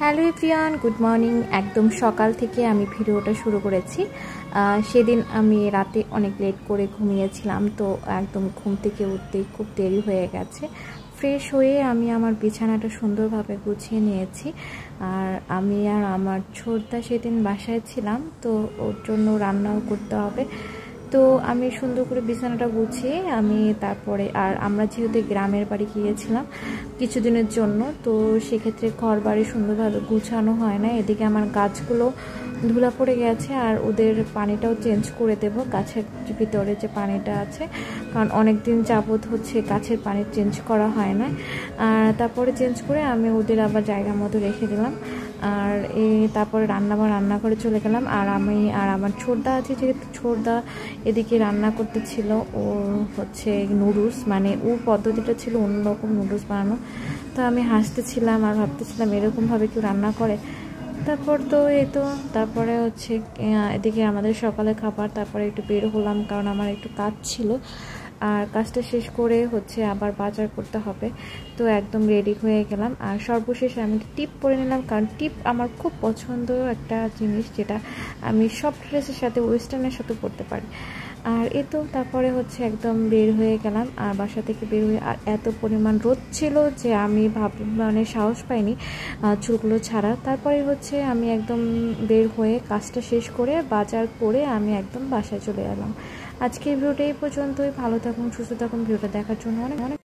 Hello everyone, good morning. একদম সকাল থেকে আমি ভিডিওটা শুরু করেছি। সেদিন আমি রাতে অনেক লেট করে ঘুমিয়েছিলাম, তো একদম ঘুম থেকে উঠতেই খুব দেরি হয়ে গেছে। ফ্রেশ হয়ে আমি আমার বিছানাটা সুন্দরভাবে গুছিয়ে নিয়েছি। আর আমি আর আমার ছোটদা সেদিন বাসায় ছিলাম, তো ওর জন্য রান্নাও করতে হবে। তো আমি সুন্দর করে বিছানাটা গুছিয়ে আমি তারপরে, আর আমরা যেহেতু গ্রামের বাড়ি গিয়েছিলাম কিছুদিনের জন্য, তো সেক্ষেত্রে ঘর বাড়ি সুন্দরভাবে গুছানো হয় না। এদিকে আমার গাছগুলো ধুলা পড়ে গেছে, আর ওদের পানিটাও চেঞ্জ করে দেব, গাছের ভিতরে যে পানিটা আছে, কারণ অনেক দিন যাবত হচ্ছে গাছের পানি চেঞ্জ করা হয় না। আর তারপরে চেঞ্জ করে আমি ওদের আবার জায়গা মতো রেখে দিলাম। আর তারপরে রান্না করে চলে গেলাম। আর আমি আর আমার ছোটদা আছে, যেহেতু ছোটদা এদিকে রান্না করতেছিল, ওর হচ্ছে নুডলস, মানে ওর পদ্ধতিটা ছিল অন্যরকম নুডলস বানানো। তো আমি হাসতেছিলাম আর ভাবতেছিলাম এরকমভাবে কেউ রান্না করে। তারপর তো এই তো তারপরে হচ্ছে এদিকে আমাদের সকালে খাবার, তারপরে একটু বের হলাম কারণ আমার একটু কাজ ছিল। আর কাজটা শেষ করে হচ্ছে আবার বাজার করতে হবে, তো একদম রেডি হয়ে গেলাম। আর সর্বশেষ আমি টিপ পরে নিলাম, কারণ টিপ আমার খুব পছন্দ একটা জিনিস, যেটা আমি সব ড্রেসের সাথে, ওয়েস্টার্নের সাথে পরতে পারি। আর এই তো তারপরে হচ্ছে একদম বের হয়ে গেলাম। আর বাসা থেকে বের হয়ে আর এত পরিমাণ রোদ ছিল যে আমি মানে সাহস পাইনি চুলগুলো ছাড়া। তারপরে হচ্ছে আমি একদম বের হয়ে কাজটা শেষ করে বাজার করে আমি একদম বাসায় চলে এলাম। আজকের ভিডিওটা এই পর্যন্তই। ভালো থাকুন, সুস্থ থাকুন। ভিডিওটা দেখার জন্য অনেক অনেক